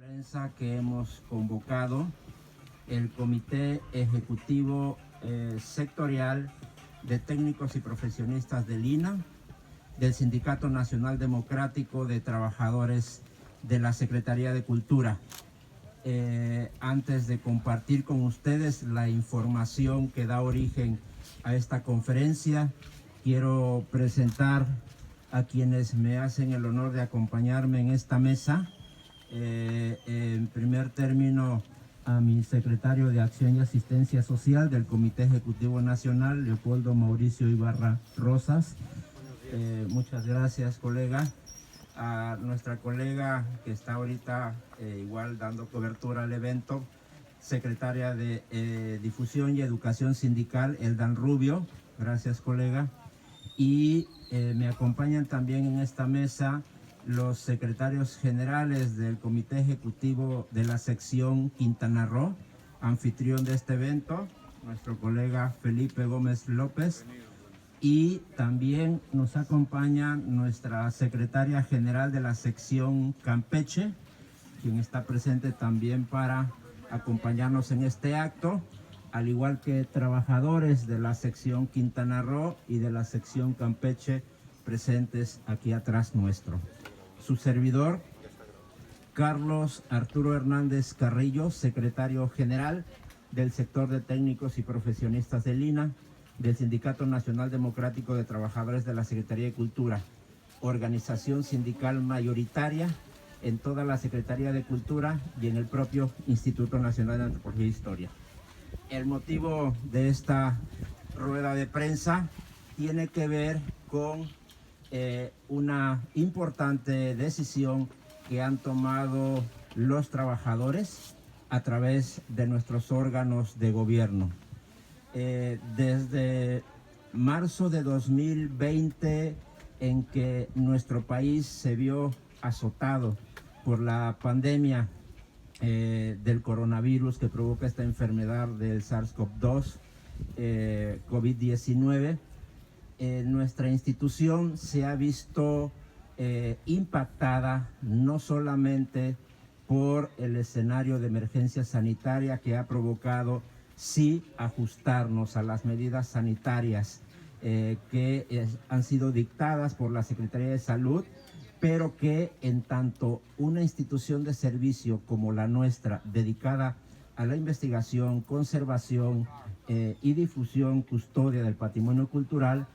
Prensa que hemos convocado el Comité Ejecutivo Sectorial de Técnicos y Profesionistas del INAH, del Sindicato Nacional Democrático de Trabajadores de la Secretaría de Cultura. Antes de compartir con ustedes la información que da origen a esta conferencia, quiero presentar a quienes me hacen el honor de acompañarme en esta mesa. En primer término, a mi secretario de Acción y Asistencia Social del Comité Ejecutivo Nacional, Leopoldo Mauricio Ibarra Rosas. Muchas gracias, colega. A nuestra colega que está ahorita igual dando cobertura al evento, secretaria de Difusión y Educación Sindical, Eldan Rubio. Gracias, colega. Y me acompañan también en esta mesa los secretarios generales del Comité Ejecutivo de la sección Quintana Roo, anfitrión de este evento, nuestro colega Felipe Gómez López. Y también nos acompaña nuestra secretaria general de la sección Campeche, quien está presente también para acompañarnos en este acto, al igual que trabajadores de la sección Quintana Roo y de la sección Campeche presentes aquí atrás nuestro. Su servidor, Carlos Arturo Hernández Carrillo, secretario general del sector de técnicos y profesionistas del INAH, del Sindicato Nacional Democrático de Trabajadores de la Secretaría de Cultura, organización sindical mayoritaria en toda la Secretaría de Cultura y en el propio Instituto Nacional de Antropología e Historia. El motivo de esta rueda de prensa tiene que ver con una importante decisión que han tomado los trabajadores a través de nuestros órganos de gobierno. Desde marzo de 2020, en que nuestro país se vio azotado por la pandemia del coronavirus que provoca esta enfermedad del SARS-CoV-2, COVID-19, nuestra institución se ha visto impactada no solamente por el escenario de emergencia sanitaria que ha provocado sí ajustarnos a las medidas sanitarias que han sido dictadas por la Secretaría de Salud, pero que en tanto una institución de servicio como la nuestra, dedicada a la investigación, conservación y difusión, custodia del patrimonio cultural,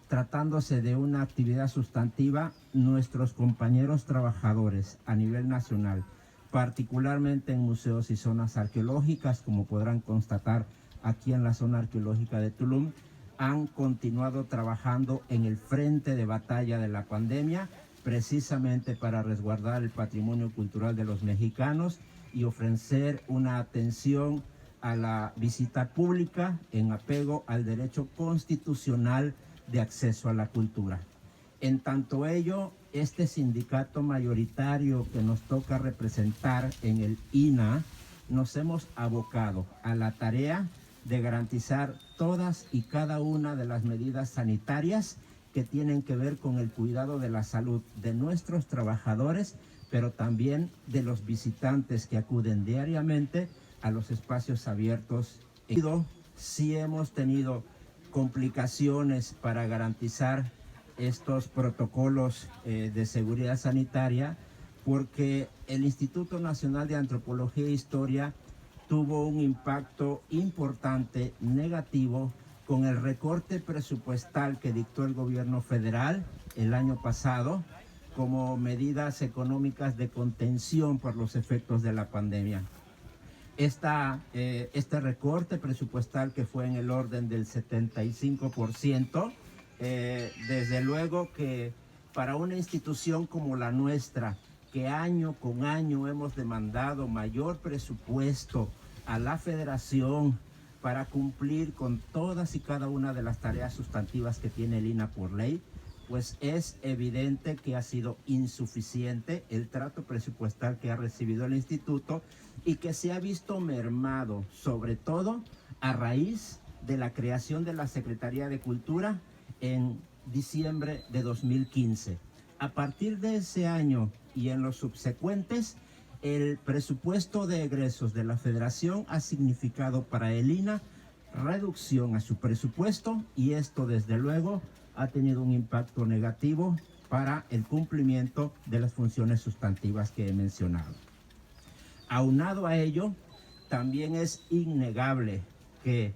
tratándose de una actividad sustantiva, nuestros compañeros trabajadores a nivel nacional, particularmente en museos y zonas arqueológicas, como podrán constatar aquí en la zona arqueológica de Tulum, han continuado trabajando en el frente de batalla de la pandemia, precisamente para resguardar el patrimonio cultural de los mexicanos y ofrecer una atención a la visita pública en apego al derecho constitucional de acceso a la cultura. En tanto ello, este sindicato mayoritario que nos toca representar en el INAH, nos hemos abocado a la tarea de garantizar todas y cada una de las medidas sanitarias que tienen que ver con el cuidado de la salud de nuestros trabajadores, pero también de los visitantes que acuden diariamente a los espacios abiertos. Sí hemos tenido complicaciones para garantizar estos protocolos de seguridad sanitaria, porque el Instituto Nacional de Antropología e Historia tuvo un impacto importante negativo con el recorte presupuestal que dictó el gobierno federal el año pasado como medidas económicas de contención por los efectos de la pandemia. Este recorte presupuestal, que fue en el orden del 75%, desde luego que para una institución como la nuestra, que año con año hemos demandado mayor presupuesto a la federación para cumplir con todas y cada una de las tareas sustantivas que tiene el INAH por ley, pues es evidente que ha sido insuficiente el trato presupuestal que ha recibido el instituto y que se ha visto mermado, sobre todo a raíz de la creación de la Secretaría de Cultura en diciembre de 2015. A partir de ese año y en los subsecuentes, el presupuesto de egresos de la Federación ha significado para el INAH reducción a su presupuesto, y esto desde luego ha tenido un impacto negativo para el cumplimiento de las funciones sustantivas que he mencionado. Aunado a ello, también es innegable que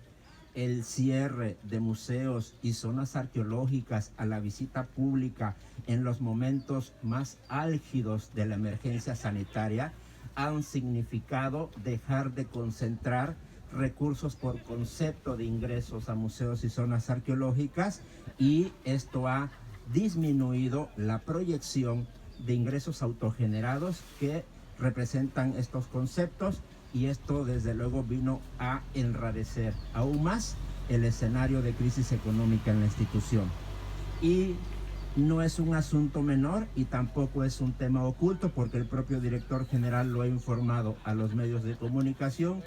el cierre de museos y zonas arqueológicas a la visita pública en los momentos más álgidos de la emergencia sanitaria han significado dejar de concentrar recursos por concepto de ingresos a museos y zonas arqueológicas, y esto ha disminuido la proyección de ingresos autogenerados que representan estos conceptos, y esto desde luego vino a enrarecer aún más el escenario de crisis económica en la institución. Y no es un asunto menor y tampoco es un tema oculto, porque el propio director general lo ha informado a los medios de comunicación,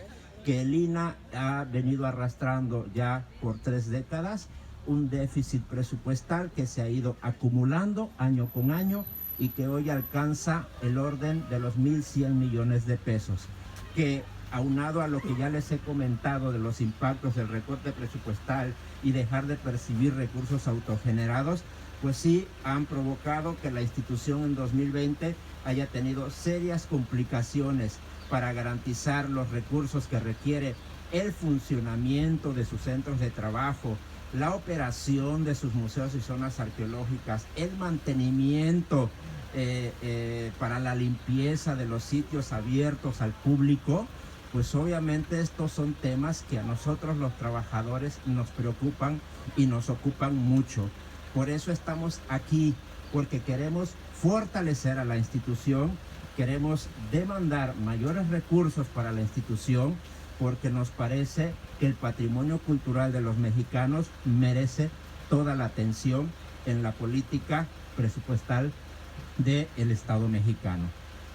que el INAH ha venido arrastrando ya por 3 décadas un déficit presupuestal que se ha ido acumulando año con año y que hoy alcanza el orden de los 1.100 millones de pesos, que aunado a lo que ya les he comentado de los impactos del recorte presupuestal y dejar de percibir recursos autogenerados, pues sí han provocado que la institución en 2020 haya tenido serias complicaciones para garantizar los recursos que requiere el funcionamiento de sus centros de trabajo, la operación de sus museos y zonas arqueológicas, el mantenimiento para la limpieza de los sitios abiertos al público. Pues obviamente estos son temas que a nosotros los trabajadores nos preocupan y nos ocupan mucho. Por eso estamos aquí, porque queremos fortalecer a la institución, queremos demandar mayores recursos para la institución, porque nos parece que el patrimonio cultural de los mexicanos merece toda la atención en la política presupuestal del Estado mexicano.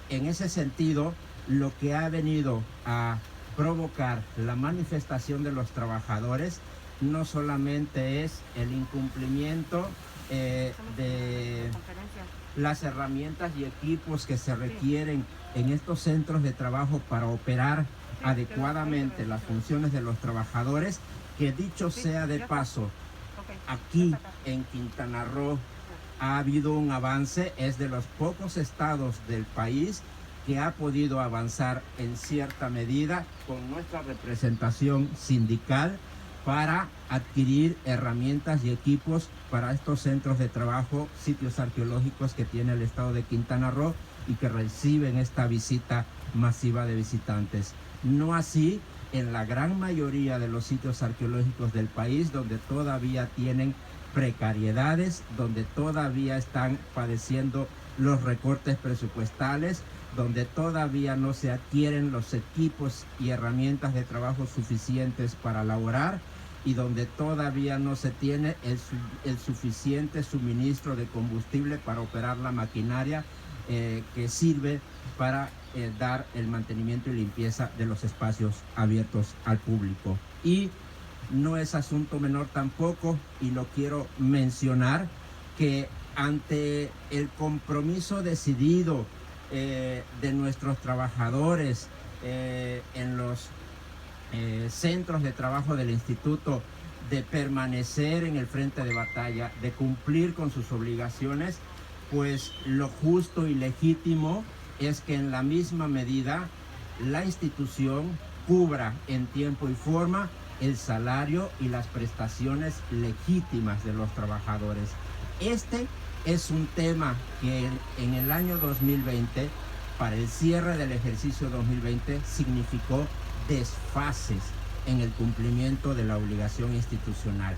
En ese sentido, lo que ha venido a provocar la manifestación de los trabajadores no solamente es el incumplimiento de las herramientas y equipos que se requieren en estos centros de trabajo para operar adecuadamente las funciones de los trabajadores, que dicho sea de paso, aquí en Quintana Roo ha habido un avance, es de los pocos estados del país que ha podido avanzar en cierta medida con nuestra representación sindical para adquirir herramientas y equipos para estos centros de trabajo, sitios arqueológicos que tiene el estado de Quintana Roo y que reciben esta visita masiva de visitantes. No así en la gran mayoría de los sitios arqueológicos del país, donde todavía tienen precariedades, donde todavía están padeciendo los recortes presupuestales, donde todavía no se adquieren los equipos y herramientas de trabajo suficientes para laborar, y donde todavía no se tiene el suficiente suministro de combustible para operar la maquinaria que sirve para dar el mantenimiento y limpieza de los espacios abiertos al público. Y no es asunto menor tampoco, y lo quiero mencionar, que ante el compromiso decidido de nuestros trabajadores en los centros de trabajo del instituto, de permanecer en el frente de batalla, de cumplir con sus obligaciones, pues lo justo y legítimo es que en la misma medida la institución cubra en tiempo y forma el salario y las prestaciones legítimas de los trabajadores. Este es un tema que en el año 2020, para el cierre del ejercicio 2020, significó desfases en el cumplimiento de la obligación institucional.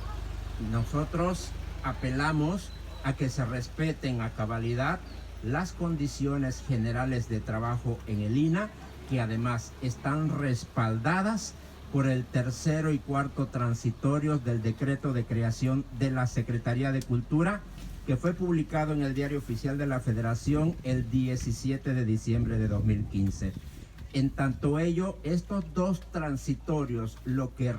Nosotros apelamos a que se respeten a cabalidad las condiciones generales de trabajo en el INAH, que además están respaldadas por el tercero y cuarto transitorios del decreto de creación de la Secretaría de Cultura, que fue publicado en el Diario Oficial de la Federación el 17 de diciembre de 2015. En tanto ello, estos dos transitorios lo que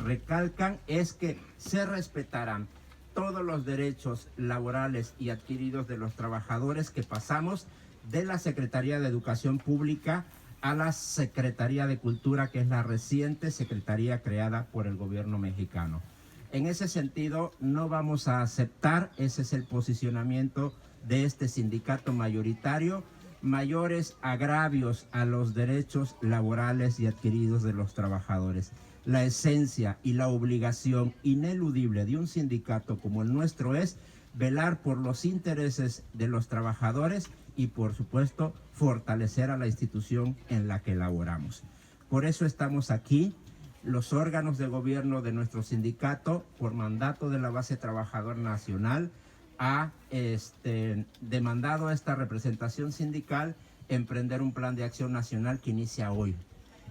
recalcan es que se respetarán todos los derechos laborales y adquiridos de los trabajadores que pasamos de la Secretaría de Educación Pública a la Secretaría de Cultura, que es la reciente secretaría creada por el gobierno mexicano. En ese sentido, no vamos a aceptar, ese es el posicionamiento de este sindicato mayoritario, mayores agravios a los derechos laborales y adquiridos de los trabajadores. La esencia y la obligación ineludible de un sindicato como el nuestro es velar por los intereses de los trabajadores y, por supuesto, fortalecer a la institución en la que laboramos. Por eso estamos aquí. Los órganos de gobierno de nuestro sindicato, por mandato de la Base Trabajadora Nacional, ha demandado a esta representación sindical emprender un plan de acción nacional que inicia hoy.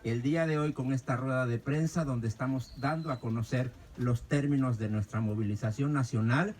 El día de hoy, con esta rueda de prensa, donde estamos dando a conocer los términos de nuestra movilización nacional,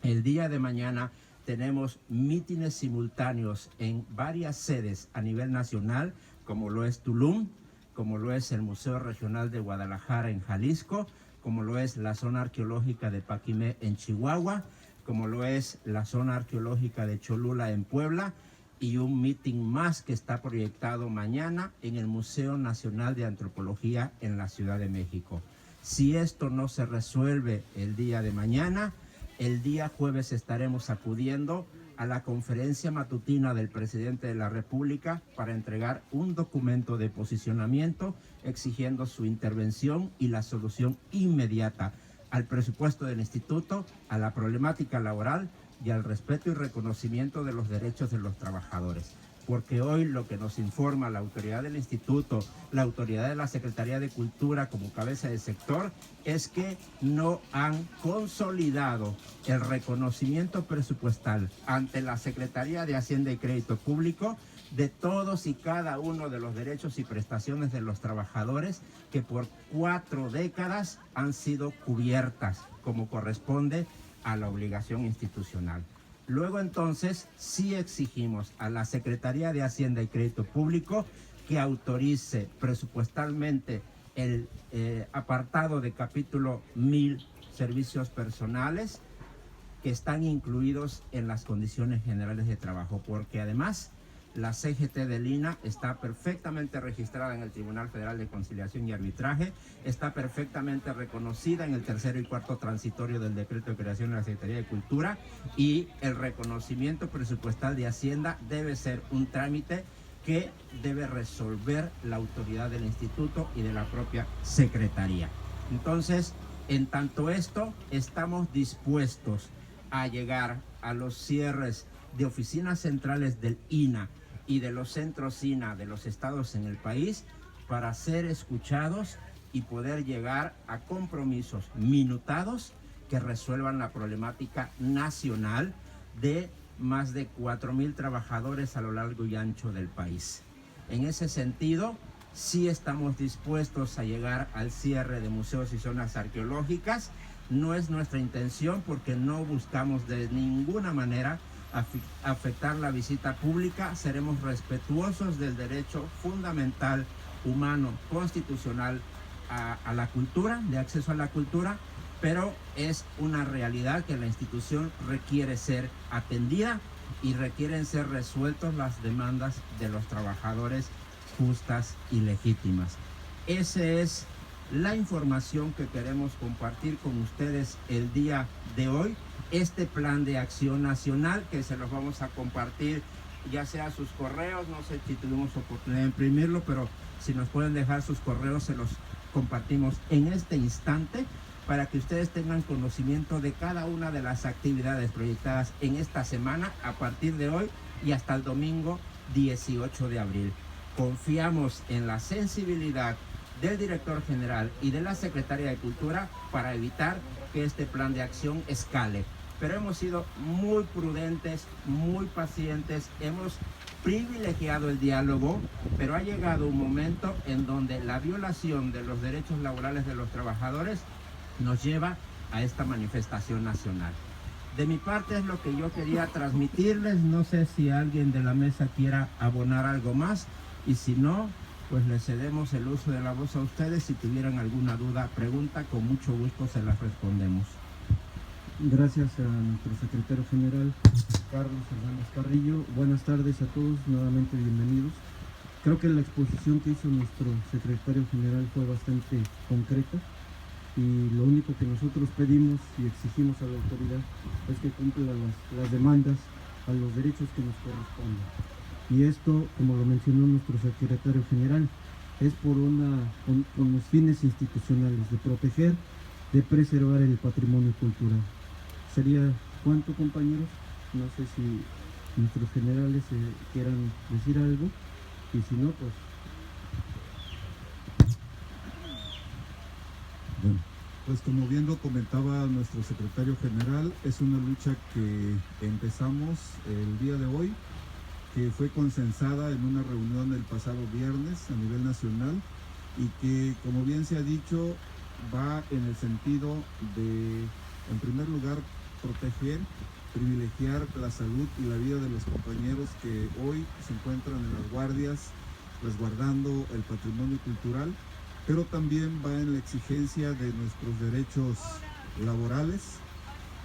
el día de mañana tenemos mítines simultáneos en varias sedes a nivel nacional, como lo es Tulum, como lo es el Museo Regional de Guadalajara en Jalisco, como lo es la zona arqueológica de Paquimé en Chihuahua, como lo es la zona arqueológica de Cholula en Puebla, y un meeting más que está proyectado mañana en el Museo Nacional de Antropología en la Ciudad de México. Si esto no se resuelve el día de mañana, el día jueves estaremos acudiendo a la conferencia matutina del presidente de la República para entregar un documento de posicionamiento exigiendo su intervención y la solución inmediata al presupuesto del instituto, a la problemática laboral y al respeto y reconocimiento de los derechos de los trabajadores. Porque hoy lo que nos informa la autoridad del instituto, la autoridad de la Secretaría de Cultura como cabeza de sector, es que no han consolidado el reconocimiento presupuestal ante la Secretaría de Hacienda y Crédito Público de todos y cada uno de los derechos y prestaciones de los trabajadores que por 4 décadas han sido cubiertas como corresponde a la obligación institucional. Luego entonces sí exigimos a la Secretaría de Hacienda y Crédito Público que autorice presupuestalmente el apartado de capítulo 1000 servicios personales que están incluidos en las condiciones generales de trabajo, porque además la CGT del INA está perfectamente registrada en el Tribunal Federal de Conciliación y Arbitraje, está perfectamente reconocida en el 3º y 4º transitorio del decreto de creación de la Secretaría de Cultura, y el reconocimiento presupuestal de Hacienda debe ser un trámite que debe resolver la autoridad del instituto y de la propia Secretaría. Entonces, en tanto esto, estamos dispuestos a llegar a los cierres de oficinas centrales del INA y de los centros INA de los estados en el país para ser escuchados y poder llegar a compromisos minutados que resuelvan la problemática nacional de más de 4,000 trabajadores a lo largo y ancho del país. En ese sentido, sí estamos dispuestos a llegar al cierre de museos y zonas arqueológicas. No es nuestra intención, porque no buscamos de ninguna manera afectar la visita pública. Seremos respetuosos del derecho fundamental, humano, constitucional a la cultura, de acceso a la cultura, pero es una realidad que la institución requiere ser atendida y requieren ser resueltas las demandas de los trabajadores justas y legítimas. Esa es la información que queremos compartir con ustedes el día de hoy. Este plan de acción nacional que se los vamos a compartir ya sea a sus correos, no sé si tuvimos oportunidad de imprimirlo, pero si nos pueden dejar sus correos se los compartimos en este instante para que ustedes tengan conocimiento de cada una de las actividades proyectadas en esta semana a partir de hoy y hasta el domingo 18 de abril. Confiamos en la sensibilidad del director general y de la Secretaría de Cultura para evitar que este plan de acción escale. Pero hemos sido muy prudentes, muy pacientes, hemos privilegiado el diálogo, pero ha llegado un momento en donde la violación de los derechos laborales de los trabajadores nos lleva a esta manifestación nacional. De mi parte es lo que yo quería transmitirles. No sé si alguien de la mesa quiera abonar algo más, y si no, pues les cedemos el uso de la voz a ustedes. Si tuvieran alguna duda, pregunta, con mucho gusto se las respondemos. Gracias a nuestro secretario general. Carlos Hernández Carrillo. Buenas tardes a todos, nuevamente bienvenidos. Creo que la exposición que hizo nuestro secretario general fue bastante concreta y lo único que nosotros pedimos y exigimos a la autoridad es que cumpla las demandas a los derechos que nos corresponden. Y esto, como lo mencionó nuestro secretario general, es con los fines institucionales de proteger, de preservar el patrimonio cultural. ¿Sería cuánto, compañeros? No sé si nuestros generales quieran decir algo, y si no, pues... Bueno, pues como bien lo comentaba nuestro secretario general, es una lucha que empezamos el día de hoy, que fue consensada en una reunión el pasado viernes a nivel nacional y que, como bien se ha dicho, va en el sentido de, en primer lugar, proteger, privilegiar la salud y la vida de los compañeros que hoy se encuentran en las guardias, resguardando el patrimonio cultural, pero también va en la exigencia de nuestros derechos laborales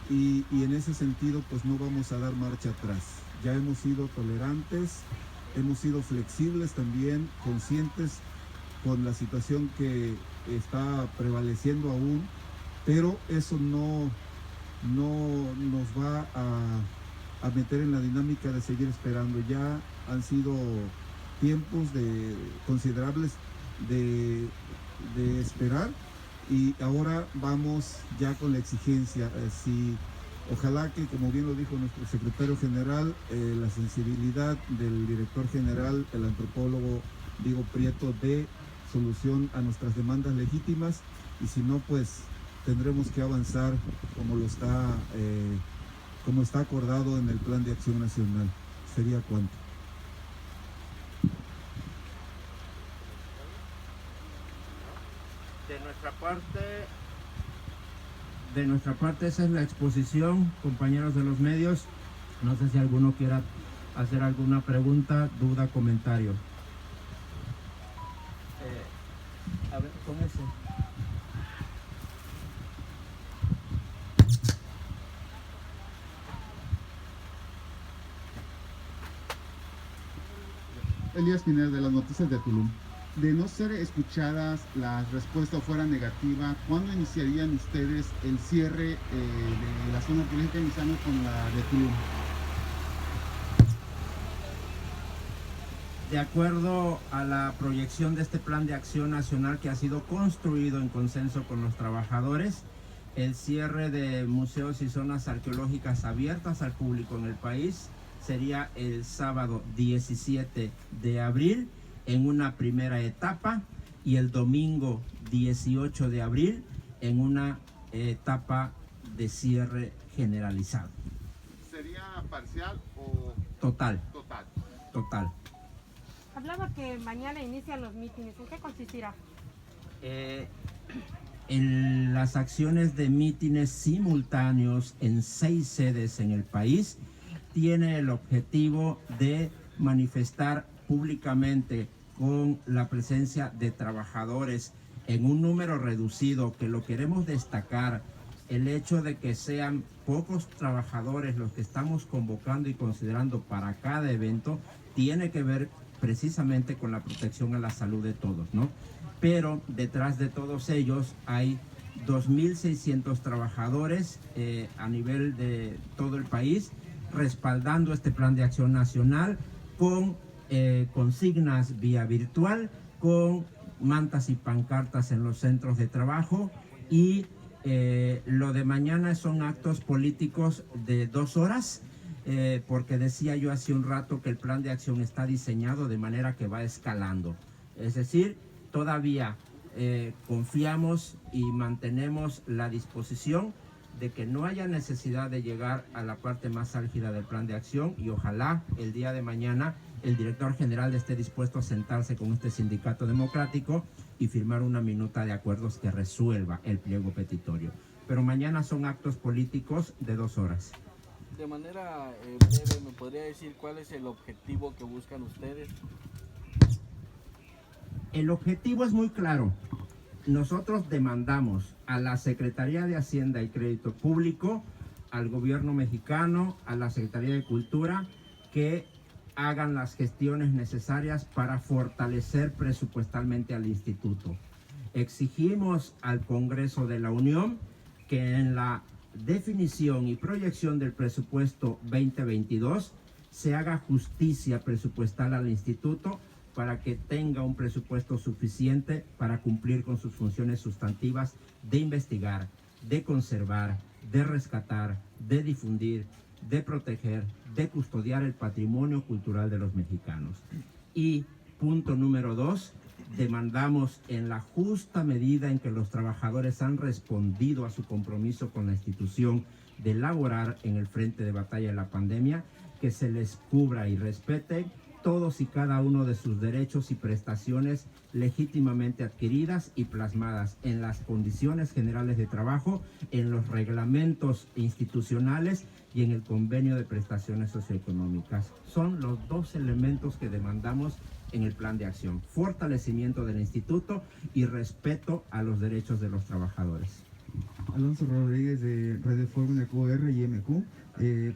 y en ese sentido pues no vamos a dar marcha atrás. Ya hemos sido tolerantes, hemos sido flexibles también, conscientes con la situación que está prevaleciendo aún, pero eso no nos va a meter en la dinámica de seguir esperando. Ya han sido tiempos considerables de esperar y ahora vamos ya con la exigencia. Ojalá que, como bien lo dijo nuestro secretario general, la sensibilidad del director general, el antropólogo Diego Prieto, dé solución a nuestras demandas legítimas, y si no, pues tendremos que avanzar como está acordado en el Plan de Acción Nacional. ¿Sería cuánto? De nuestra parte esa es la exposición, compañeros de los medios. No sé si alguno quiera hacer alguna pregunta, duda, comentario. A ver, con ese. Elías Pineda, de las Noticias de Tulum. De no ser escuchadas la respuesta fuera negativa, ¿cuándo iniciarían ustedes el cierre de la zona arqueológica iniciando con la de Tulum? De acuerdo a la proyección de este Plan de Acción Nacional que ha sido construido en consenso con los trabajadores, el cierre de museos y zonas arqueológicas abiertas al público en el país sería el sábado 17 de abril en una primera etapa y el domingo 18 de abril en una etapa de cierre generalizado. ¿Sería parcial o total? Total. Total. Hablaba que mañana inician los mítines. ¿En qué consistirá? En las acciones de mítines simultáneos en 6 sedes en el país tiene el objetivo de manifestar públicamente con la presencia de trabajadores en un número reducido, que lo queremos destacar. El hecho de que sean pocos trabajadores los que estamos convocando y considerando para cada evento tiene que ver precisamente con la protección a la salud de todos, ¿no? Pero detrás de todos ellos hay 2.600 trabajadores a nivel de todo el país respaldando este Plan de Acción Nacional con consignas vía virtual, con mantas y pancartas en los centros de trabajo, y lo de mañana son actos políticos de 2 horas, porque decía yo hace un rato que el plan de acción está diseñado de manera que va escalando. Es decir, todavía confiamos y mantenemos la disposición de que no haya necesidad de llegar a la parte más álgida del plan de acción, y ojalá el día de mañana el director general esté dispuesto a sentarse con este sindicato democrático y firmar una minuta de acuerdos que resuelva el pliego petitorio. Pero mañana son actos políticos de 2 horas. De manera breve, ¿me podría decir cuál es el objetivo que buscan ustedes? El objetivo es muy claro. Nosotros demandamos a la Secretaría de Hacienda y Crédito Público al gobierno mexicano, a la Secretaría de Cultura, que hagan las gestiones necesarias para fortalecer presupuestalmente al instituto. Exigimos al Congreso de la Unión que en la definición y proyección del presupuesto 2022 se haga justicia presupuestal al instituto para que tenga un presupuesto suficiente para cumplir con sus funciones sustantivas de investigar, de conservar, de rescatar, de difundir, de proteger, de custodiar el patrimonio cultural de los mexicanos. Y punto número 2, demandamos en la justa medida en que los trabajadores han respondido a su compromiso con la institución de laborar en el frente de batalla de la pandemia, que se les cubra y respete todos y cada uno de sus derechos y prestaciones legítimamente adquiridas y plasmadas en las condiciones generales de trabajo, en los reglamentos institucionales y en el convenio de prestaciones socioeconómicas. Son los 2 elementos que demandamos en el plan de acción: fortalecimiento del instituto y respeto a los derechos de los trabajadores. Alonso Rodríguez de Radio Fórmula QR y MQ.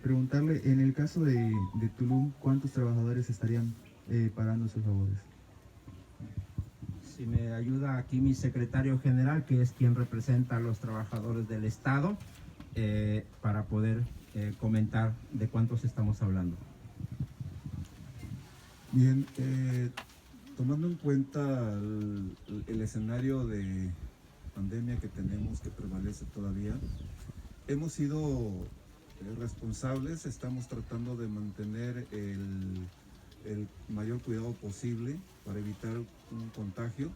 Preguntarle, en el caso de Tulum, ¿cuántos trabajadores estarían pagando sus favores? Si me ayuda aquí mi secretario general, que es quien representa a los trabajadores del Estado, para poder comentar de cuántos estamos hablando. Bien, tomando en cuenta el escenario de pandemia que tenemos, que prevalece todavía, hemos sido responsables, estamos tratando de mantener el mayor cuidado posible para evitar un contagio.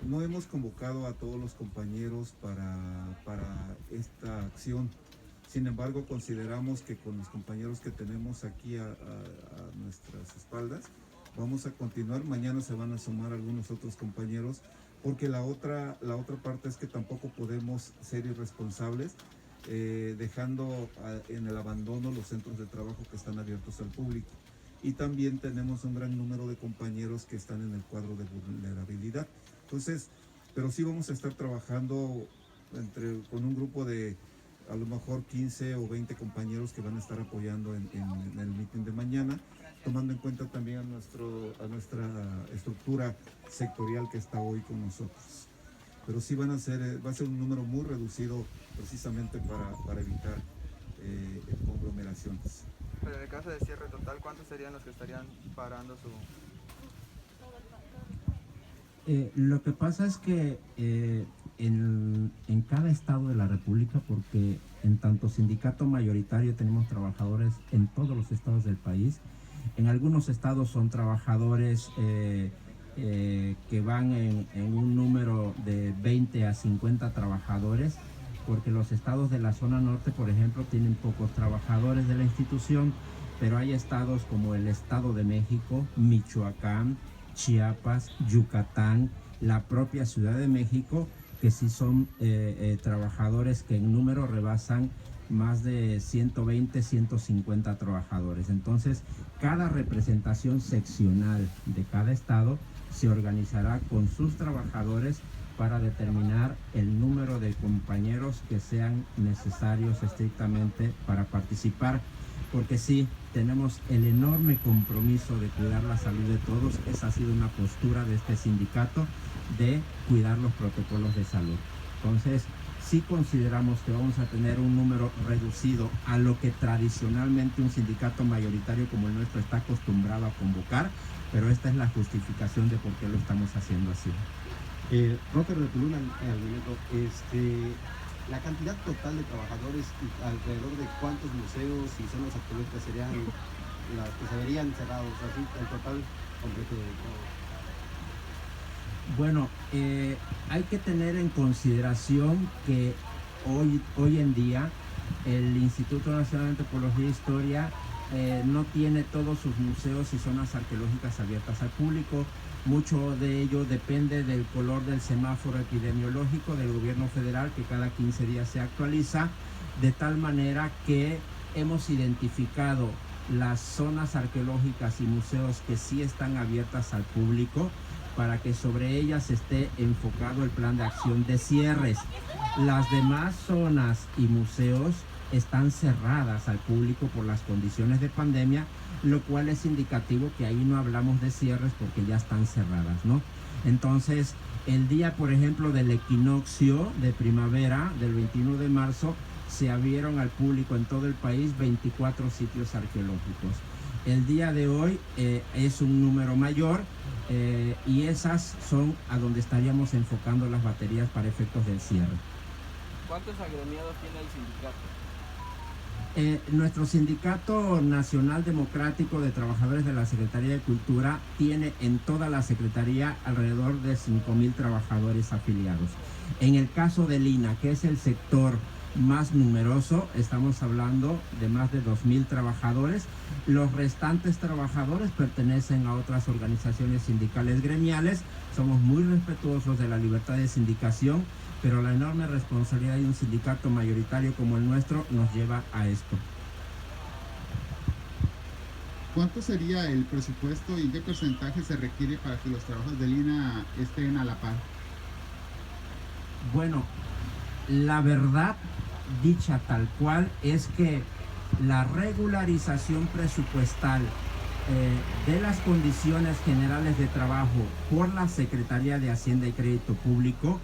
No hemos convocado a todos los compañeros para esta acción. Sin embargo, consideramos que con los compañeros que tenemos aquí a nuestras espaldas, vamos a continuar. Mañana se van a sumar algunos otros compañeros, porque la otra parte es que tampoco podemos ser irresponsables dejando en el abandono los centros de trabajo que están abiertos al público. Y también tenemos un gran número de compañeros que están en el cuadro de vulnerabilidad. Entonces, pero sí vamos a estar trabajando con un grupo de a lo mejor 15 o 20 compañeros que van a estar apoyando en el meeting de mañana, tomando en cuenta también a nuestra estructura sectorial que está hoy con nosotros. Pero sí va a ser un número muy reducido precisamente para evitar conglomeraciones. Pero en el caso de cierre total, ¿cuántos serían los que estarían parando su...? Lo que pasa es que en cada estado de la República, porque en tanto sindicato mayoritario tenemos trabajadores en todos los estados del país, en algunos estados son trabajadores que van en un número de 20 a 50 trabajadores, porque los estados de la zona norte, por ejemplo, tienen pocos trabajadores de la institución, pero hay estados como el Estado de México, Michoacán, Chiapas, Yucatán, la propia Ciudad de México, que sí son trabajadores que en número rebasan más de 120, 150 trabajadores. Entonces, cada representación seccional de cada estado se organizará con sus trabajadores para determinar el número de compañeros que sean necesarios estrictamente para participar, porque sí, tenemos el enorme compromiso de cuidar la salud de todos. Esa ha sido una postura de este sindicato, de cuidar los protocolos de salud. Entonces, sí consideramos que vamos a tener un número reducido a lo que tradicionalmente un sindicato mayoritario como el nuestro está acostumbrado a convocar, pero esta es la justificación de por qué lo estamos haciendo así. Rocker de Tulum, la cantidad total de trabajadores, alrededor de cuántos museos y zonas arqueológicas serían las que se verían cerrados, así el total completo de todo. Bueno, hay que tener en consideración que hoy en día el Instituto Nacional de Antropología e Historia no tiene todos sus museos y zonas arqueológicas abiertas al público. Mucho de ello depende del color del semáforo epidemiológico del gobierno federal, que cada 15 días se actualiza, de tal manera que hemos identificado las zonas arqueológicas y museos que sí están abiertas al público, para que sobre ellas esté enfocado el plan de acción de cierres. Las demás zonas y museos están cerradas al público por las condiciones de pandemia, lo cual es indicativo que ahí no hablamos de cierres porque ya están cerradas, ¿no? Entonces, el día, por ejemplo, del equinoccio de primavera, del 21 de marzo, se abrieron al público en todo el país 24 sitios arqueológicos. El día de hoy es un número mayor y esas son a donde estaríamos enfocando las baterías para efectos del cierre. ¿Cuántos agremiados tiene el sindicato? Nuestro Sindicato Nacional Democrático de Trabajadores de la Secretaría de Cultura tiene en toda la Secretaría alrededor de 5,000 trabajadores afiliados. En el caso del INAH, que es el sector más numeroso, estamos hablando de más de 2,000 trabajadores. Los restantes trabajadores pertenecen a otras organizaciones sindicales gremiales. Somos muy respetuosos de la libertad de sindicación, pero la enorme responsabilidad de un sindicato mayoritario como el nuestro nos lleva a esto. ¿Cuánto sería el presupuesto y qué porcentaje se requiere para que los trabajadores del INAH estén a la par? Bueno, la verdad dicha tal cual es que la regularización presupuestal de las condiciones generales de trabajo por la Secretaría de Hacienda y Crédito Público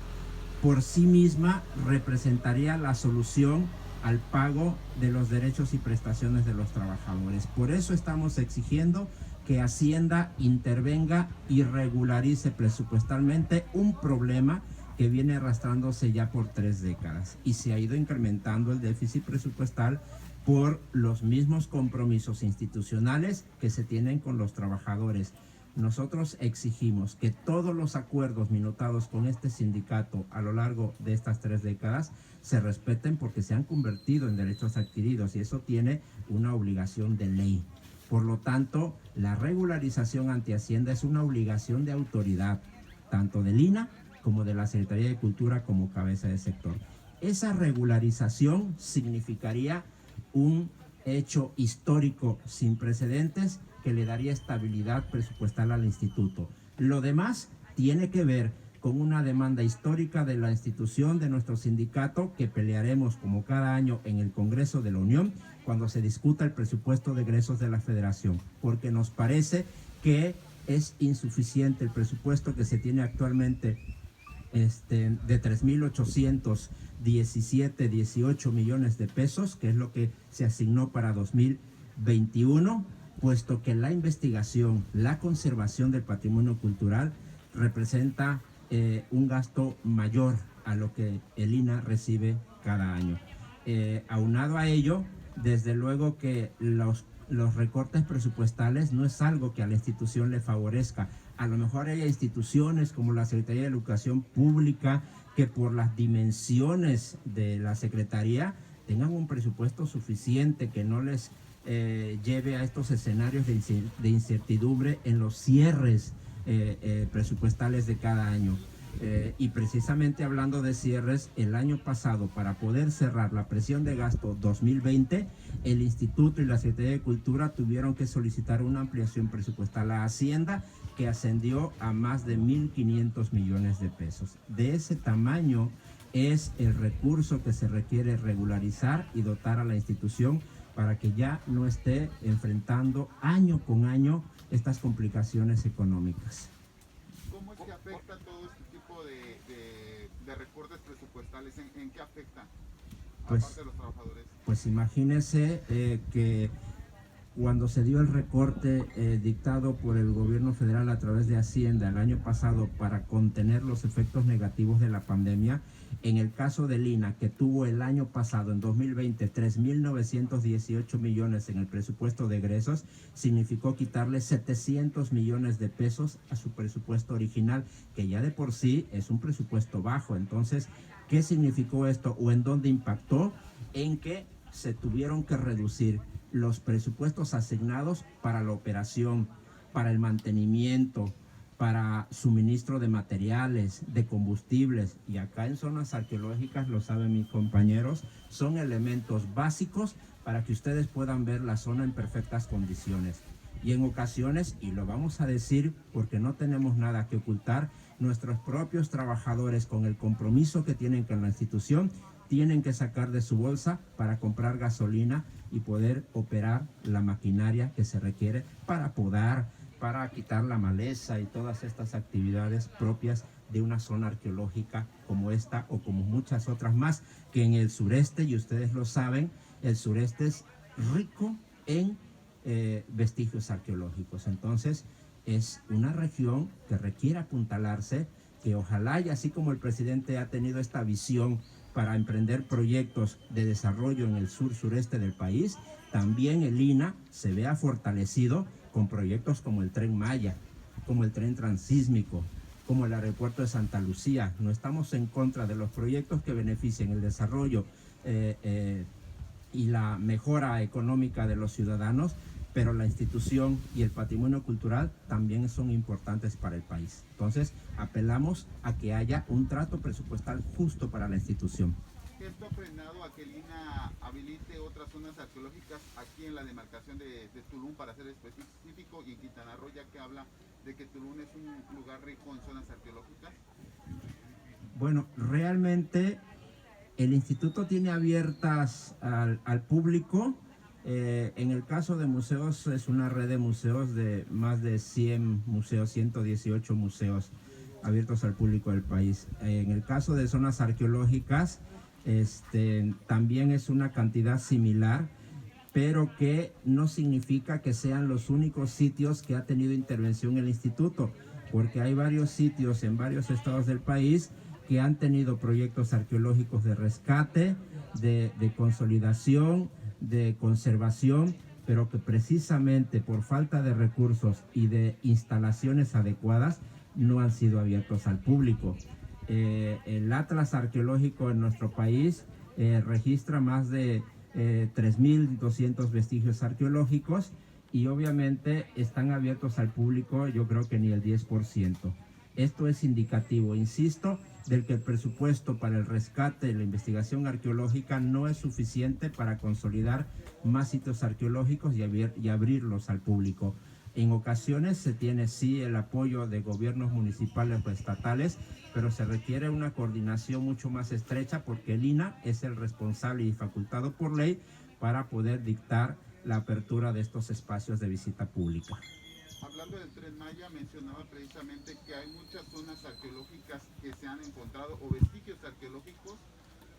por sí misma representaría la solución al pago de los derechos y prestaciones de los trabajadores. Por eso estamos exigiendo que Hacienda intervenga y regularice presupuestalmente un problema que viene arrastrándose ya por 3 décadas y se ha ido incrementando el déficit presupuestal por los mismos compromisos institucionales que se tienen con los trabajadores. Nosotros exigimos que todos los acuerdos minutados con este sindicato a lo largo de estas 3 décadas se respeten porque se han convertido en derechos adquiridos y eso tiene una obligación de ley. Por lo tanto, la regularización ante Hacienda es una obligación de autoridad, tanto del INAH como de la Secretaría de Cultura como cabeza de sector. Esa regularización significaría un hecho histórico sin precedentes que le daría estabilidad presupuestal al instituto. Lo demás tiene que ver con una demanda histórica de la institución, de nuestro sindicato, que pelearemos como cada año en el Congreso de la Unión cuando se discuta el presupuesto de egresos de la Federación, porque nos parece que es insuficiente el presupuesto que se tiene actualmente de 3,818 millones de pesos, que es lo que se asignó para 2021, puesto que la investigación, la conservación del patrimonio cultural representa un gasto mayor a lo que el INAH recibe cada año. Aunado a ello, desde luego que los recortes presupuestales no es algo que a la institución le favorezca. A lo mejor hay instituciones como la Secretaría de Educación Pública que por las dimensiones de la Secretaría tengan un presupuesto suficiente que no les lleve a estos escenarios de incertidumbre en los cierres presupuestales de cada año. Y precisamente hablando de cierres, el año pasado, para poder cerrar la presión de gasto 2020, el Instituto y la Secretaría de Cultura tuvieron que solicitar una ampliación presupuestal a Hacienda que ascendió a más de 1,500 millones de pesos. De ese tamaño es el recurso que se requiere regularizar y dotar a la institución para que ya no esté enfrentando año con año estas complicaciones económicas. ¿Cómo es que afecta todo este tipo de recortes presupuestales? ¿En qué afecta? Aparte de los trabajadores. Pues imagínese que cuando se dio el recorte dictado por el gobierno federal a través de Hacienda el año pasado para contener los efectos negativos de la pandemia, en el caso del INAH, que tuvo el año pasado, en 2020, 3,918 millones en el presupuesto de egresos, significó quitarle 700 millones de pesos a su presupuesto original, que ya de por sí es un presupuesto bajo. Entonces, ¿qué significó esto o en dónde impactó? En que se tuvieron que reducir los presupuestos asignados para la operación, para el mantenimiento, para suministro de materiales, de combustibles, y acá en zonas arqueológicas, lo saben mis compañeros, son elementos básicos para que ustedes puedan ver la zona en perfectas condiciones. Y en ocasiones, y lo vamos a decir porque no tenemos nada que ocultar, nuestros propios trabajadores, con el compromiso que tienen con la institución, tienen que sacar de su bolsa para comprar gasolina y poder operar la maquinaria que se requiere para podar, para quitar la maleza y todas estas actividades propias de una zona arqueológica como esta o como muchas otras más, que en el sureste, y ustedes lo saben, el sureste es rico en vestigios arqueológicos. Entonces es una región que requiere apuntalarse, que ojalá, y así como el presidente ha tenido esta visión para emprender proyectos de desarrollo en el sur-sureste del país, también el INAH se vea fortalecido con proyectos como el Tren Maya, como el Tren Transísmico, como el Aeropuerto de Santa Lucía. No estamos en contra de los proyectos que beneficien el desarrollo y la mejora económica de los ciudadanos, pero la institución y el patrimonio cultural también son importantes para el país. Entonces, apelamos a que haya un trato presupuestal justo para la institución. ¿Esto ha frenado a que el INAH habilite otras zonas arqueológicas aquí en la demarcación de Tulum, para ser específico, y en Quintana Roo, ya que habla de que Tulum es un lugar rico en zonas arqueológicas? Bueno, realmente el instituto tiene abiertas al público. En el caso de museos, es una red de museos de más de 100 museos, 118 museos abiertos al público del país. En el caso de zonas arqueológicas, también es una cantidad similar, pero que no significa que sean los únicos sitios que ha tenido intervención el instituto, porque hay varios sitios en varios estados del país que han tenido proyectos arqueológicos de rescate, de consolidación, de conservación, pero que precisamente por falta de recursos y de instalaciones adecuadas no han sido abiertos al público. El Atlas Arqueológico en nuestro país registra más de 3.200 vestigios arqueológicos y obviamente están abiertos al público, yo creo que ni el 10%. Esto es indicativo, insisto, del que el presupuesto para el rescate y la investigación arqueológica no es suficiente para consolidar más sitios arqueológicos y abrirlos al público. En ocasiones se tiene sí el apoyo de gobiernos municipales o estatales, pero se requiere una coordinación mucho más estrecha porque el INAH es el responsable y facultado por ley para poder dictar la apertura de estos espacios de visita pública. Hablando del Tren Maya, mencionaba precisamente que hay muchas zonas arqueológicas que se han encontrado, o vestigios arqueológicos.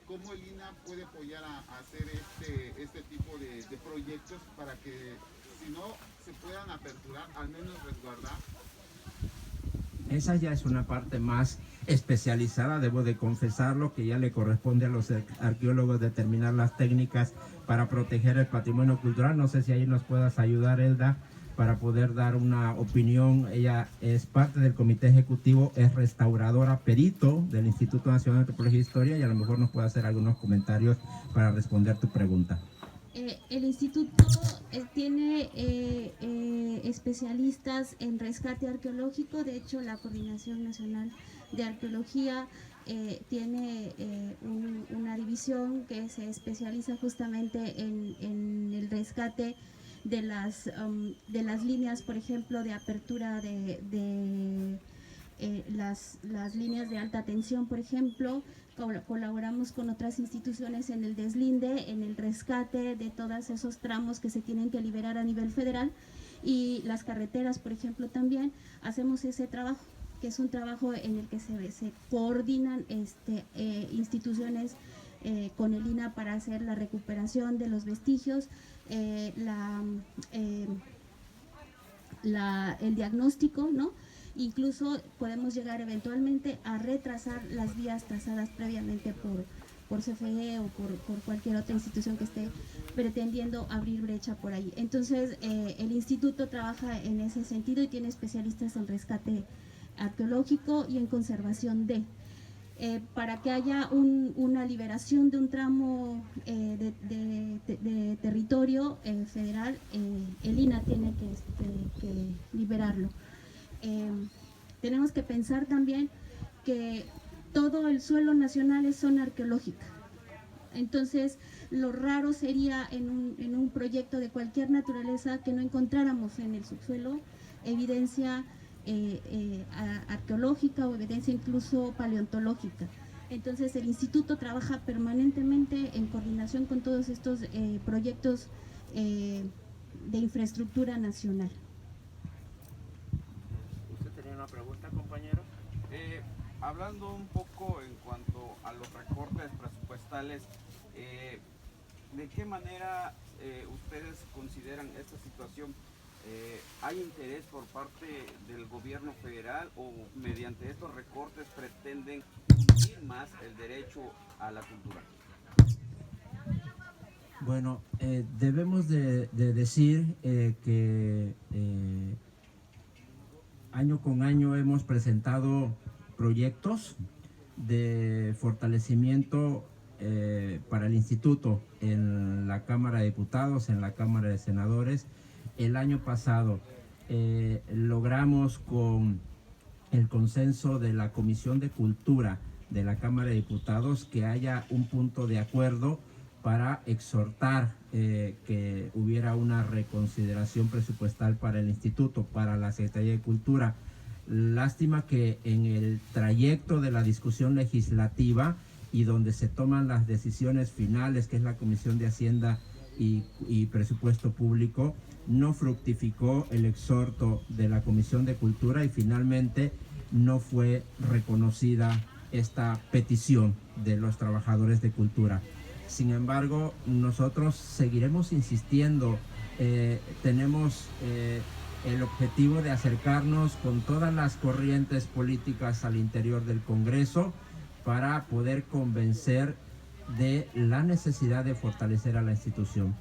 ¿Cómo el INAH puede apoyar a hacer este tipo de proyectos para que, si no se puedan aperturar, al menos resguardar? Esa ya es una parte más especializada, debo de confesarlo, que ya le corresponde a los arqueólogos determinar las técnicas para proteger el patrimonio cultural. No sé si ahí nos puedas ayudar, Elda, para poder dar una opinión. Ella es parte del comité ejecutivo, es restauradora perito del Instituto Nacional de Antropología e Historia y a lo mejor nos puede hacer algunos comentarios para responder tu pregunta. El instituto tiene especialistas en rescate arqueológico. De hecho, la Coordinación Nacional de Arqueología tiene una división que se especializa justamente en el rescate de las líneas, por ejemplo, de apertura de las líneas de alta tensión, por ejemplo. Colaboramos con otras instituciones en el deslinde, en el rescate de todos esos tramos que se tienen que liberar a nivel federal, y las carreteras, por ejemplo, también hacemos ese trabajo, que es un trabajo en el que se coordinan instituciones con el INAH para hacer la recuperación de los vestigios, el diagnóstico, ¿no? Incluso podemos llegar eventualmente a retrasar las vías trazadas previamente por CFE o por cualquier otra institución que esté pretendiendo abrir brecha por ahí. Entonces, el instituto trabaja en ese sentido y tiene especialistas en rescate arqueológico y en conservación para que haya una liberación de un tramo de territorio federal, el INAH tiene que liberarlo. Tenemos que pensar también que todo el suelo nacional es zona arqueológica. Entonces, lo raro sería en un proyecto de cualquier naturaleza que no encontráramos en el subsuelo evidencia arqueológica o evidencia incluso paleontológica. Entonces el instituto trabaja permanentemente en coordinación con todos estos proyectos de infraestructura nacional. ¿Usted tenía una pregunta, compañero? Hablando un poco en cuanto a los recortes presupuestales, ¿de qué manera ustedes consideran esta situación? ¿Hay interés por parte del gobierno federal o mediante estos recortes pretenden hundir más el derecho a la cultura? Bueno, debemos de decir que año con año hemos presentado proyectos de fortalecimiento para el instituto en la Cámara de Diputados, en la Cámara de Senadores. El año pasado logramos con el consenso de la Comisión de Cultura de la Cámara de Diputados que haya un punto de acuerdo para exhortar que hubiera una reconsideración presupuestal para el instituto, para la Secretaría de Cultura. Lástima que en el trayecto de la discusión legislativa y donde se toman las decisiones finales, que es la Comisión de Hacienda y Presupuesto Público, no fructificó el exhorto de la Comisión de Cultura y finalmente no fue reconocida esta petición de los trabajadores de cultura. Sin embargo, nosotros seguiremos insistiendo. Tenemos el objetivo de acercarnos con todas las corrientes políticas al interior del Congreso para poder convencer de la necesidad de fortalecer a la institución.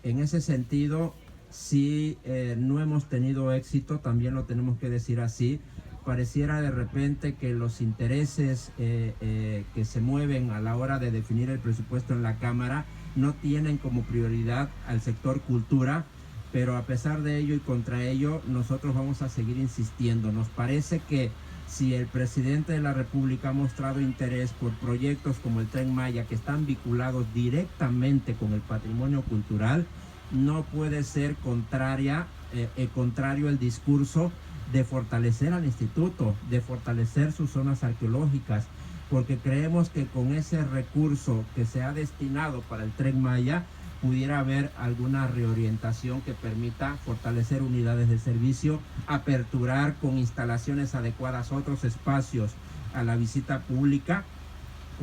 En ese sentido, si no hemos tenido éxito, también lo tenemos que decir así. Pareciera de repente que los intereses que se mueven a la hora de definir el presupuesto en la Cámara no tienen como prioridad al sector cultura, pero a pesar de ello y contra ello, nosotros vamos a seguir insistiendo. Nos parece que si el presidente de la República ha mostrado interés por proyectos como el Tren Maya, que están vinculados directamente con el patrimonio cultural, no puede ser contrario el discurso de fortalecer al instituto, de fortalecer sus zonas arqueológicas, porque creemos que con ese recurso que se ha destinado para el Tren Maya pudiera haber alguna reorientación que permita fortalecer unidades de servicio, aperturar con instalaciones adecuadas otros espacios a la visita pública.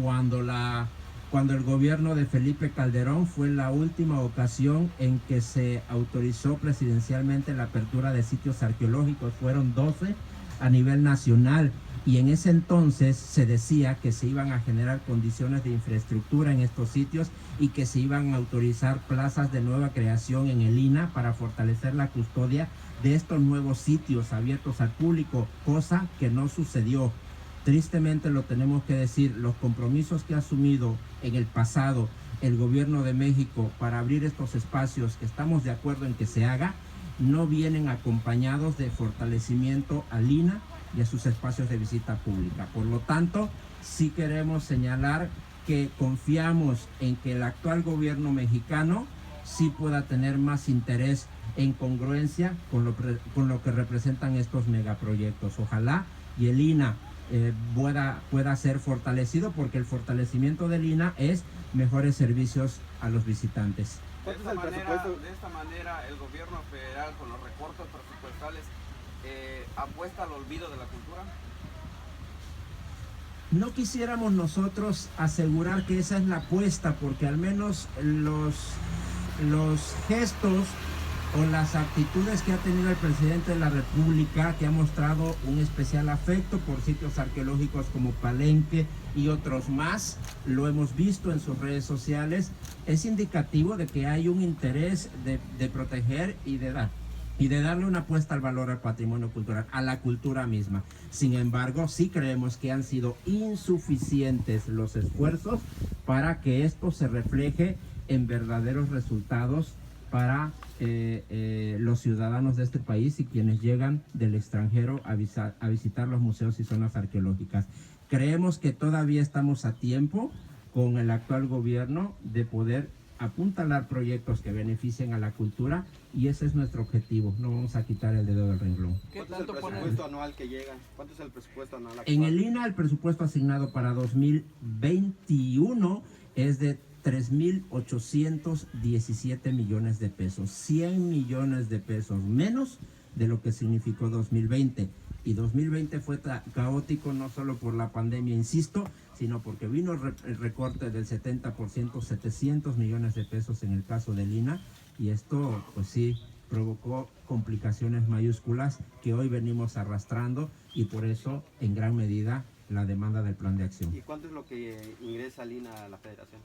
Cuando el gobierno de Felipe Calderón fue la última ocasión en que se autorizó presidencialmente la apertura de sitios arqueológicos, fueron 12 a nivel nacional, y en ese entonces se decía que se iban a generar condiciones de infraestructura en estos sitios y que se iban a autorizar plazas de nueva creación en el INAH para fortalecer la custodia de estos nuevos sitios abiertos al público, cosa que no sucedió. Tristemente lo tenemos que decir, los compromisos que ha asumido en el pasado el gobierno de México para abrir estos espacios, que estamos de acuerdo en que se haga, no vienen acompañados de fortalecimiento al INAH y a sus espacios de visita pública. Por lo tanto, sí queremos señalar que confiamos en que el actual gobierno mexicano sí pueda tener más interés en congruencia con lo que representan estos megaproyectos. Ojalá y el INAH pueda ser fortalecido, porque el fortalecimiento del INAH es mejores servicios a los visitantes. De esta manera, el gobierno federal, con los recortes presupuestales, apuesta al olvido de la cultura. No quisiéramos nosotros asegurar que esa es la apuesta, porque al menos los gestos o las actitudes que ha tenido el presidente de la República, que ha mostrado un especial afecto por sitios arqueológicos como Palenque y otros más, lo hemos visto en sus redes sociales, es indicativo de que hay un interés de proteger y de darle una apuesta al valor al patrimonio cultural, a la cultura misma. Sin embargo, sí creemos que han sido insuficientes los esfuerzos para que esto se refleje en verdaderos resultados para los ciudadanos de este país y quienes llegan del extranjero a visitar los museos y zonas arqueológicas. Creemos que todavía estamos a tiempo con el actual gobierno de poder apuntalar proyectos que beneficien a la cultura y ese es nuestro objetivo. No vamos a quitar el dedo del renglón. ¿Cuánto es el presupuesto anual que llega? ¿Cuánto es el presupuesto anual actual? En el INA el presupuesto asignado para 2021 es de 3.817 millones de pesos, 100 millones de pesos menos de lo que significó 2020. Y 2020 fue caótico no solo por la pandemia, insisto, sino porque vino el recorte del 70%, 700 millones de pesos en el caso del INA, y esto pues sí provocó complicaciones mayúsculas que hoy venimos arrastrando y por eso en gran medida la demanda del plan de acción. ¿Y cuánto es lo que ingresa el INA a la federación?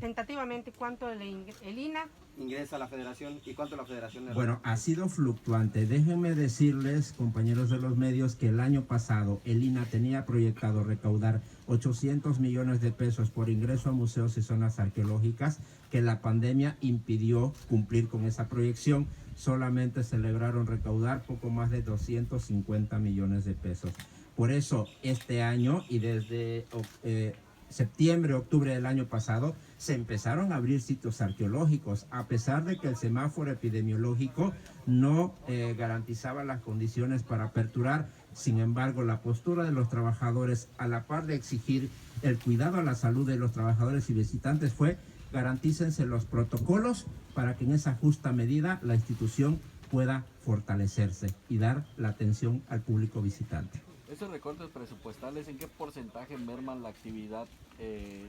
Tentativamente, ¿cuánto el INA ingresa a la federación y cuánto la federación le Bueno, ha sido fluctuante. Déjenme decirles, compañeros de los medios, que el año pasado el INA tenía proyectado recaudar 800 millones de pesos por ingreso a museos y zonas arqueológicas, que la pandemia impidió cumplir con esa proyección. Solamente se lograron recaudar poco más de 250 millones de pesos. Por eso, este año y desde septiembre, octubre del año pasado, se empezaron a abrir sitios arqueológicos, a pesar de que el semáforo epidemiológico no garantizaba las condiciones para aperturar. Sin embargo, la postura de los trabajadores, a la par de exigir el cuidado a la salud de los trabajadores y visitantes, fue: garantícense los protocolos para que en esa justa medida la institución pueda fortalecerse y dar la atención al público visitante. ¿Esos recortes presupuestales en qué porcentaje merman la actividad de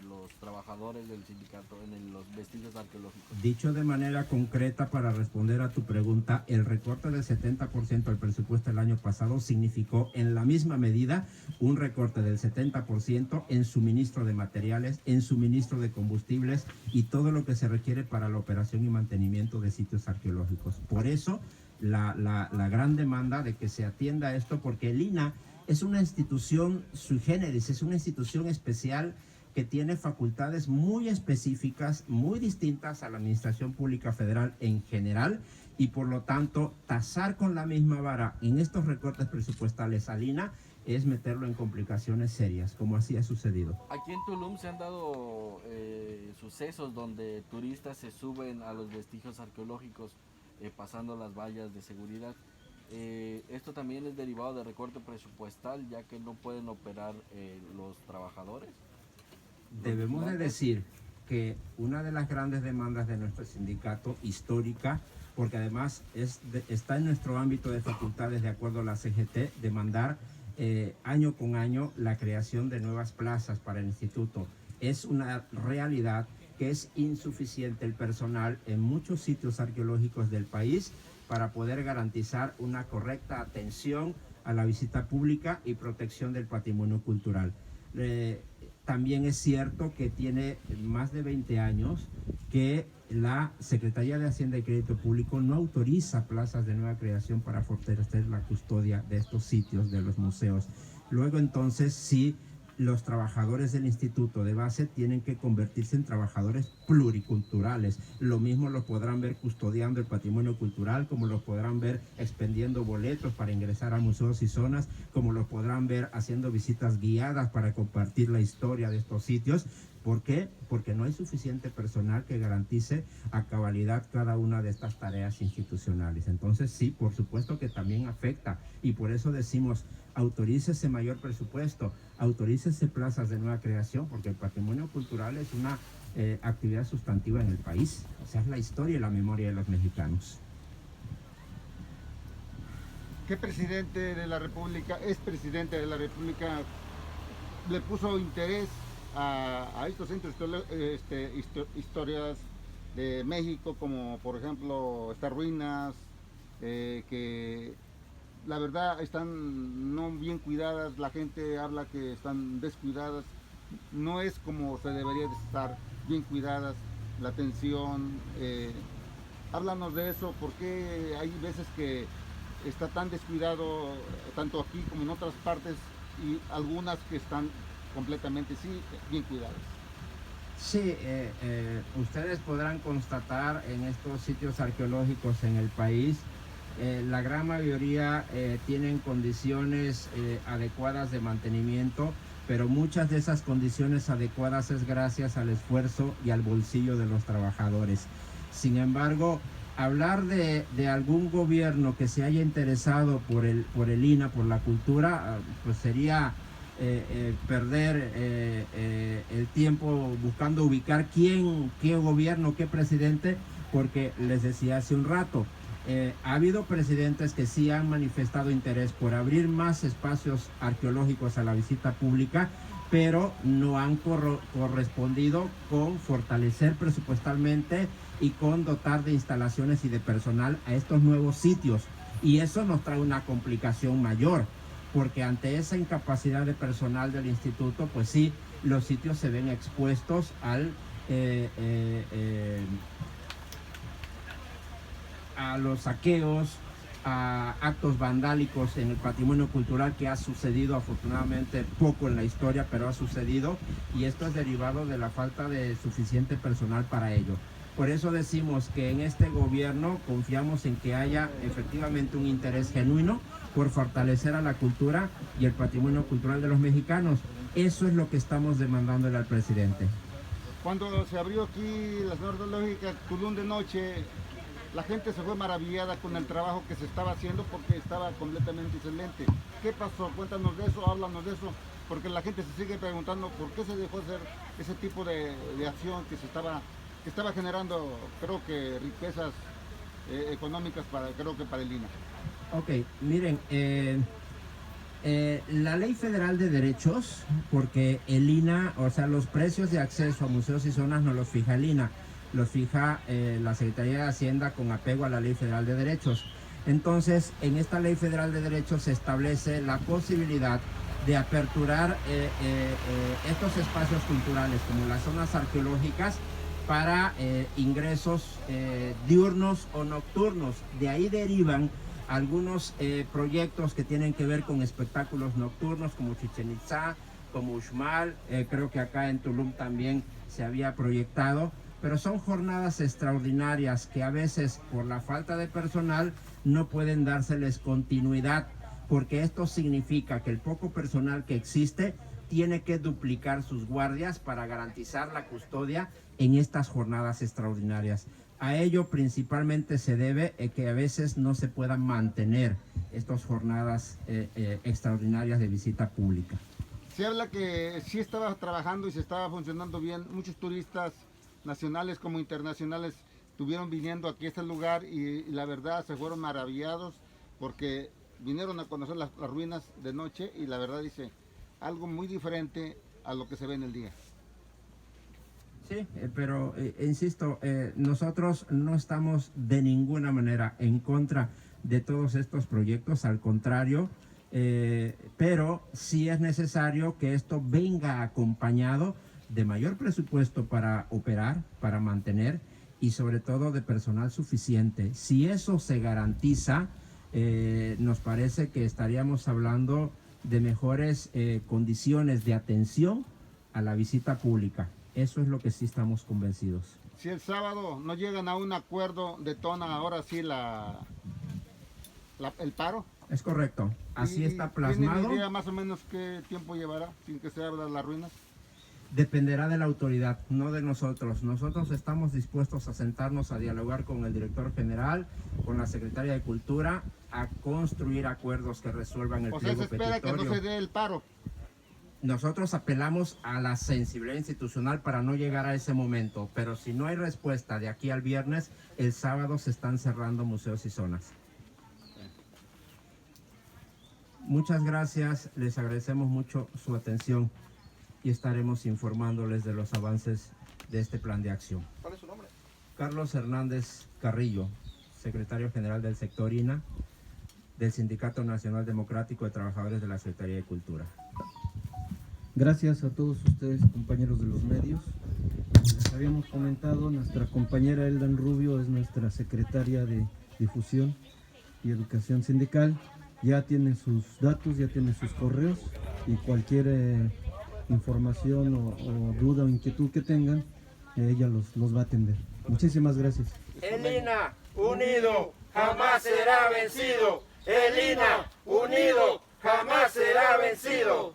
los trabajadores del sindicato en los vestigios arqueológicos? Dicho de manera concreta, para responder a tu pregunta, el recorte del 70% del presupuesto del año pasado significó en la misma medida un recorte del 70% en suministro de materiales, en suministro de combustibles y todo lo que se requiere para la operación y mantenimiento de sitios arqueológicos. Por eso, la gran demanda de que se atienda esto, porque el INA es una institución sui generis, es una institución especial que tiene facultades muy específicas, muy distintas a la Administración Pública Federal en general, y por lo tanto tasar con la misma vara en estos recortes presupuestales al INA es meterlo en complicaciones serias, como así ha sucedido. Aquí en Tulum se han dado sucesos donde turistas se suben a los vestigios arqueológicos pasando las vallas de seguridad. Esto también es derivado de recorte presupuestal, ya que no pueden operar los trabajadores. Debemos de decir que una de las grandes demandas de nuestro sindicato, histórica, porque además está en nuestro ámbito de facultades de acuerdo a la CGT, demandar año con año la creación de nuevas plazas para el instituto. Es una realidad que es insuficiente el personal en muchos sitios arqueológicos del país para poder garantizar una correcta atención a la visita pública y protección del patrimonio cultural. También es cierto que tiene más de 20 años que la Secretaría de Hacienda y Crédito Público no autoriza plazas de nueva creación para fortalecer la custodia de estos sitios, de los museos. Luego entonces sí, los trabajadores del instituto de base tienen que convertirse en trabajadores pluriculturales. Lo mismo lo podrán ver custodiando el patrimonio cultural, como lo podrán ver expendiendo boletos para ingresar a museos y zonas, como lo podrán ver haciendo visitas guiadas para compartir la historia de estos sitios. ¿Por qué? Porque no hay suficiente personal que garantice a cabalidad cada una de estas tareas institucionales. Entonces sí, por supuesto que también afecta, y por eso decimos: autorícese mayor presupuesto, autorícese plazas de nueva creación, porque el patrimonio cultural es una actividad sustantiva en el país. O sea, es la historia y la memoria de los mexicanos. ¿Qué presidente de la República, expresidente de la República, le puso interés a estos centros historias de México, como por ejemplo estas ruinas que la verdad están no bien cuidadas? La gente habla que están descuidadas, no es como se debería de estar bien cuidadas, la atención. Háblanos de eso, porque hay veces que está tan descuidado tanto aquí como en otras partes, y algunas que están completamente bien cuidadas. Sí, ustedes podrán constatar en estos sitios arqueológicos en el país, la gran mayoría tienen condiciones adecuadas de mantenimiento, pero muchas de esas condiciones adecuadas es gracias al esfuerzo y al bolsillo de los trabajadores. Sin embargo, hablar de algún gobierno que se haya interesado por el INAH, por la cultura, pues sería perder el tiempo buscando ubicar qué gobierno, qué presidente, porque les decía hace un rato, ha habido presidentes que sí han manifestado interés por abrir más espacios arqueológicos a la visita pública, pero no han correspondido con fortalecer presupuestalmente y con dotar de instalaciones y de personal a estos nuevos sitios. Y eso nos trae una complicación mayor, porque ante esa incapacidad de personal del instituto, pues sí, los sitios se ven expuestos a los saqueos, a actos vandálicos en el patrimonio cultural, que ha sucedido afortunadamente poco en la historia, pero ha sucedido, y esto es derivado de la falta de suficiente personal para ello. Por eso decimos que en este gobierno confiamos en que haya efectivamente un interés genuino por fortalecer a la cultura y el patrimonio cultural de los mexicanos. Eso es lo que estamos demandándole al presidente. Cuando se abrió aquí la zona arqueológica Tulum de noche, la gente se fue maravillada con el trabajo que se estaba haciendo porque estaba completamente excelente. ¿Qué pasó? Cuéntanos de eso, háblanos de eso, porque la gente se sigue preguntando por qué se dejó hacer ese tipo de acción que estaba generando, creo que riquezas económicas para el INAH. Ok, miren, la Ley Federal de Derechos, porque el INAH, o sea, los precios de acceso a museos y zonas no los fija el INAH, los fija la Secretaría de Hacienda con apego a la Ley Federal de Derechos. Entonces, en esta Ley Federal de Derechos se establece la posibilidad de aperturar estos espacios culturales, como las zonas arqueológicas, para ingresos diurnos o nocturnos. De ahí derivan algunos proyectos que tienen que ver con espectáculos nocturnos, como Chichén Itzá, como Uxmal, creo que acá en Tulum también se había proyectado, pero son jornadas extraordinarias que a veces por la falta de personal no pueden dárseles continuidad, porque esto significa que el poco personal que existe tiene que duplicar sus guardias para garantizar la custodia en estas jornadas extraordinarias. A ello principalmente se debe que a veces no se puedan mantener estas jornadas extraordinarias de visita pública. Se habla que sí estaba trabajando y se estaba funcionando bien. Muchos turistas nacionales como internacionales estuvieron viniendo aquí a este lugar y la verdad se fueron maravillados porque vinieron a conocer las ruinas de noche y la verdad dice algo muy diferente a lo que se ve en el día. Sí, pero insisto, nosotros no estamos de ninguna manera en contra de todos estos proyectos, al contrario, pero sí es necesario que esto venga acompañado de mayor presupuesto para operar, para mantener y sobre todo de personal suficiente. Si eso se garantiza, nos parece que estaríamos hablando de mejores condiciones de atención a la visita pública. Eso es lo que sí estamos convencidos. Si el sábado no llegan a un acuerdo, detona ahora sí el paro. Es correcto, así está plasmado. ¿Tiene idea más o menos qué tiempo llevará sin que se abran las ruinas? Dependerá de la autoridad, no de nosotros. Nosotros estamos dispuestos a sentarnos a dialogar con el director general, con la secretaria de Cultura, a construir acuerdos que resuelvan el pliego petitorio. O sea, se espera que no se dé el paro. Nosotros apelamos a la sensibilidad institucional para no llegar a ese momento, pero si no hay respuesta de aquí al viernes, el sábado se están cerrando museos y zonas. Muchas gracias, les agradecemos mucho su atención y estaremos informándoles de los avances de este plan de acción. ¿Cuál es su nombre? Carlos Hernández Carrillo, secretario general del sector INAH, del Sindicato Nacional Democrático de Trabajadores de la Secretaría de Cultura. Gracias a todos ustedes, compañeros de los medios. Como les habíamos comentado, nuestra compañera Eldan Rubio es nuestra secretaria de Difusión y Educación Sindical. Ya tiene sus datos, ya tiene sus correos y cualquier información o duda o inquietud que tengan, ella los va a atender. Muchísimas gracias. El INAH unido jamás será vencido. El INAH unido jamás será vencido.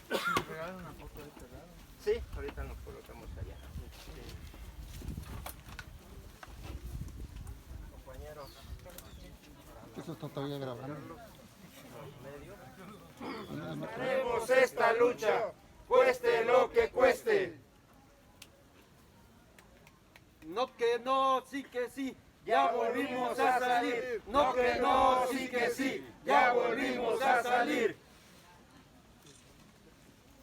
regalan una foto de este lado? Sí, ahorita nos colocamos allá. Compañeros. Eso está todavía grabando. Ganemos esta lucha, cueste lo que cueste. No que no, sí que sí, ya volvimos a salir. No que no, sí que sí, ya volvimos a salir.